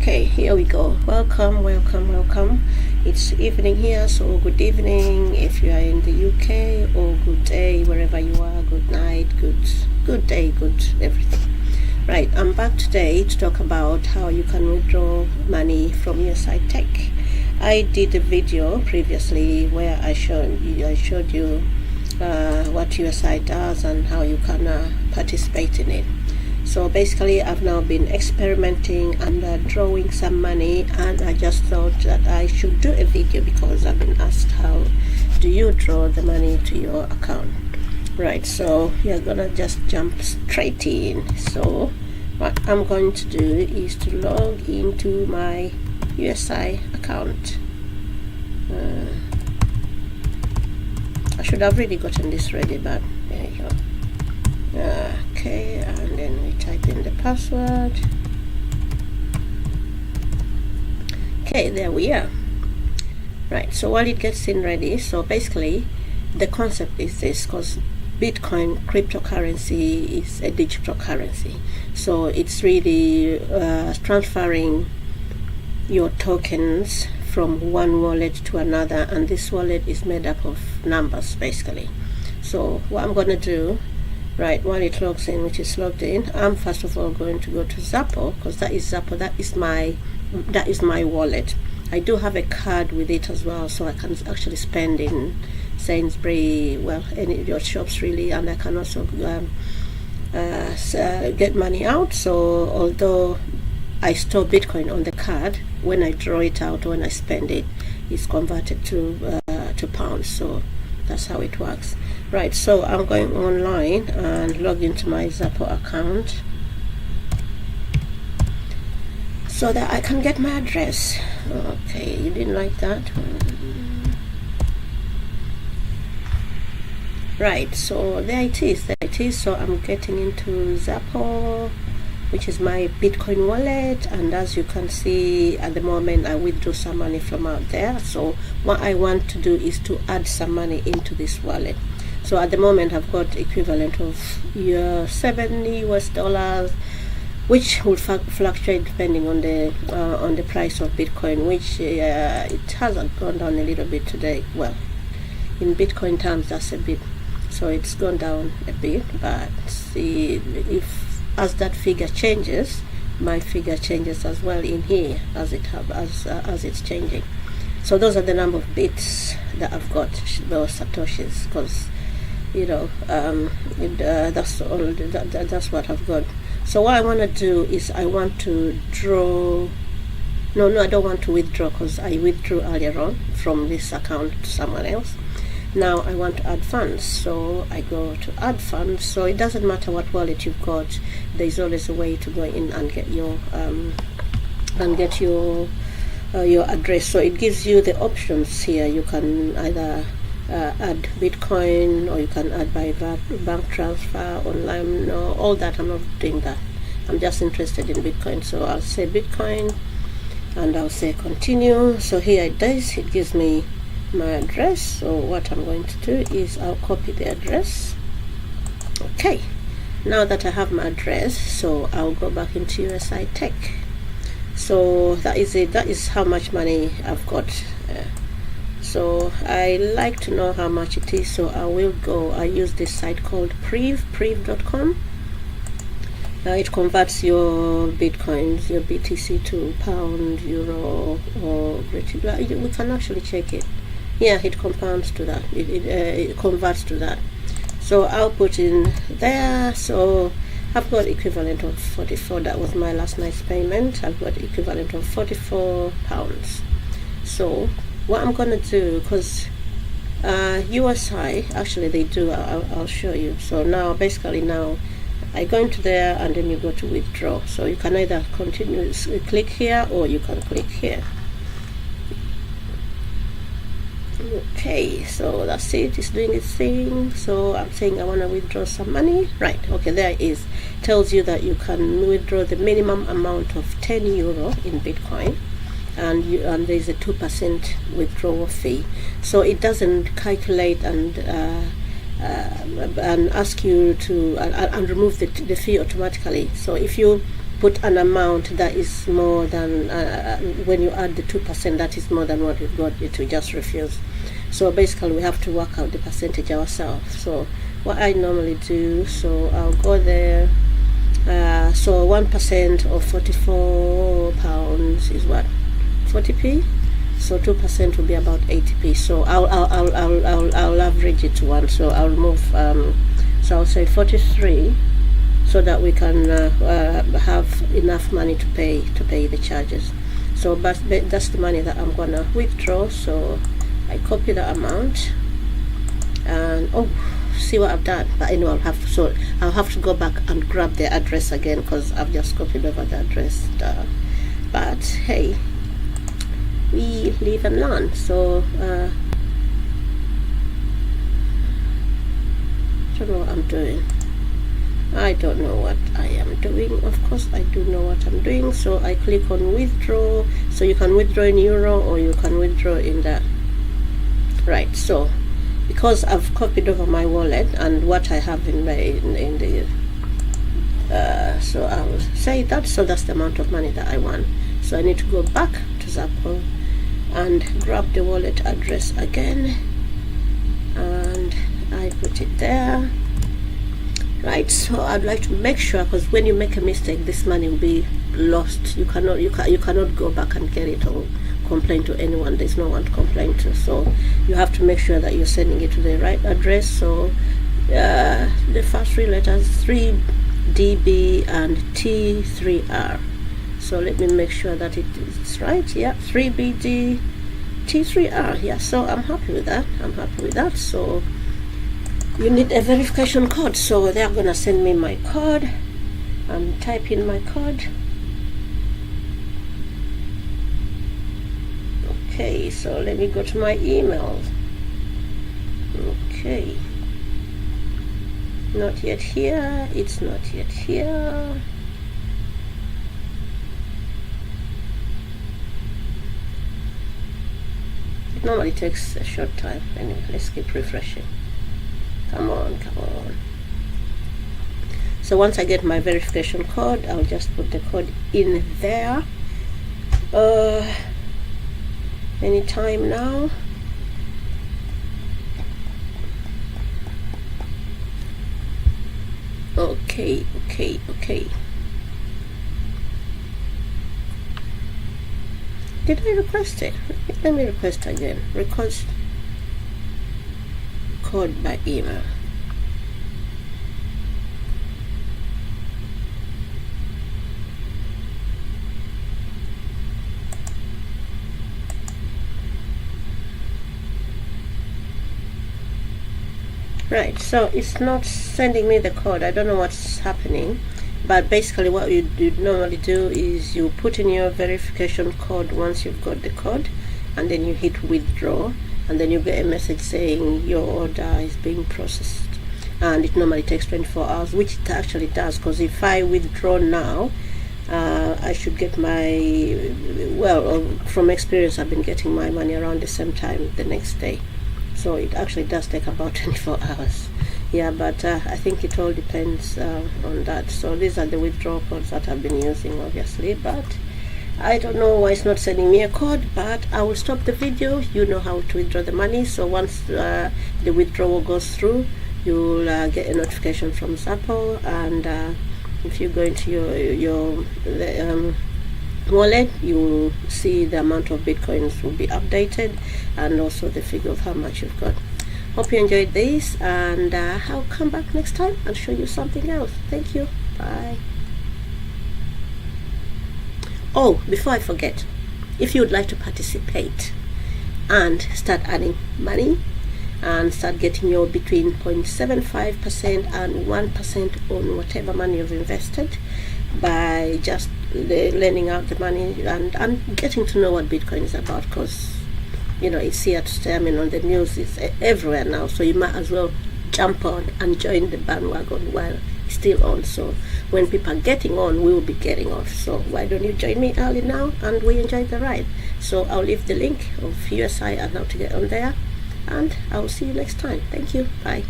Okay, here we go. Welcome. It's evening here, so good evening if you are in the UK, or good day wherever you are. Good night, good day, good everything. Right, I'm back today to talk about how you can withdraw money from usi-tech. I did a video previously where I showed you what USI does and how you can participate in it. So basically, I've now been experimenting and drawing some money, and I just thought that I should do a video because I've been asked, how do you draw the money to your account? Right, so you're gonna just jump straight in. So what I'm going to do is to log into my USI account. I should have really gotten this ready, but there you go. Okay, and then we type in the password. Okay, there we are. Right, so while it gets in ready, so basically the concept is this, because Bitcoin cryptocurrency is a digital currency, so it's really transferring your tokens from one wallet to another, and this wallet is made up of numbers basically. So what I'm going to do, right, while it logs in, which is logged in, I'm first of all going to go to XAPO, because that is my wallet. I do have a card with it as well, so I can actually spend in Sainsbury, well, any of your shops really, and I can also get money out. So although I store Bitcoin on the card, when I draw it out, when I spend it, it's converted to pounds. So that's how it works. Right, so I'm going online and log into my XAPO account so that I can get my address. Okay, you didn't like that? Right, so there it is. So I'm getting into XAPO, which is my Bitcoin wallet, and as you can see at the moment I withdrew some money from out there. So what I want to do is to add some money into this wallet. So at the moment I've got equivalent of $70 US, which will fluctuate depending on the price of Bitcoin, which it hasn't gone down a little bit today. Well, in Bitcoin terms, that's a bit, so it's gone down a bit, but see, if as that figure changes, my figure changes as well in here as it's changing. So those are the number of bits that I've got, those satoshis, because that's what I've got. So what I want to do is I want to draw. No, I don't want to withdraw, because I withdrew earlier on from this account to someone else. Now I want to add funds, so I go to add funds. So it doesn't matter what wallet you've got, there's always a way to go in and get your address. So it gives you the options here. You can either add Bitcoin, or you can add by bank transfer, online, no, all that. I'm not doing that. I'm just interested in Bitcoin, so I'll say Bitcoin and I'll say continue. So here it does, it gives me my address. So what I'm going to do is I'll copy the address. Okay, now that I have my address, so I'll go back into usi-tech. So that is it. That is how much money I've got. So I like to know how much it is, so I use this site called prev.com. It converts your bitcoins, your BTC, to pound, euro, or British. We can actually check it. Yeah, it compounds to that. It converts to that. So I'll put in there. So I've got equivalent of 44. That was my last night's payment. I've got equivalent of £44. So what I'm gonna do, because USI actually they do, I'll show you. So now basically now I go into there and then you go to withdraw. So you can either continue, click here, or you can click here. Okay, so that's it. It's doing its thing. So I'm saying I want to withdraw some money. Right, okay, there it is. Tells you that you can withdraw the minimum amount of €10 in Bitcoin, and there's a 2% withdrawal fee. So it doesn't calculate and ask you to and remove the fee automatically. So if you put an amount that is more than when you add the 2%, that is more than what we've got, it will just refuse. So basically we have to work out the percentage ourselves. So what I normally do, so I'll go there, so 1% of £44 is what, 40p, so 2% will be about 80p. So I'll average it to 1, so I'll remove so I'll say 43, so that we can have enough money to pay the charges. So but that's the money that I'm gonna withdraw. So I copy the amount, and see what I've done. But anyway, I'll have to go back and grab the address again, because I've just copied over the address. But hey, we live and learn. So I don't know what I'm doing. I don't know what I am doing. Of course I do know what I'm doing. So I click on withdraw. So you can withdraw in euro or you can withdraw in that. Right, so because I've copied over my wallet and what I have in the so I'll say that, so that's the amount of money that I want. So I need to go back to XAPO and grab the wallet address again, and I put it there. Right, so I'd like to make sure, because when you make a mistake, this money will be lost. You cannot go back and get it or complain to anyone. There's no one to complain to. So you have to make sure that you're sending it to the right address. So the first 3 letters, 3DB and T3R. So let me make sure that it is right. Yeah, 3BD T3R. Yeah, so I'm happy with that. So you need a verification code, so they're gonna send me my code. I'm typing my code. Okay, so let me go to my email. Okay, not yet here. It's not yet here. It normally takes a short time. Anyway, let's keep refreshing. Come on. So once I get my verification code, I'll just put the code in there. Anytime now. Okay. Did I request it? Let me request again. Request code by email. Right, so it's not sending me the code. I don't know what's happening, but basically what you normally do is you put in your verification code once you've got the code, and then you hit withdraw, and then you get a message saying your order is being processed, and it normally takes 24 hours, which it actually does, because if I withdraw now, I should get my, from experience I've been getting my money around the same time the next day. So it actually does take about 24 hours. Yeah, but I think it all depends on that. So these are the withdrawal codes that I've been using, obviously, but I don't know why it's not sending me a code. But I will stop the video. You know how to withdraw the money. So once the withdrawal goes through, you'll get a notification from XAPO, and if you go into your wallet, you will see the amount of bitcoins will be updated, and also the figure of how much you've got. Hope you enjoyed this, and I'll come back next time and show you something else. Thank you. Bye. Oh, before I forget, if you would like to participate and start earning money and start getting your between 0.75% and 1% on whatever money you've invested by just lending out the money and getting to know what Bitcoin is about, because it's here to stay. I mean, on the news, it's everywhere now, so you might as well jump on and join the bandwagon while it's still on. So when people are getting on, we will be getting off. So why don't you join me early now and we enjoy the ride? So I'll leave the link of USI and how to get on there, and I'll see you next time. Thank you. Bye.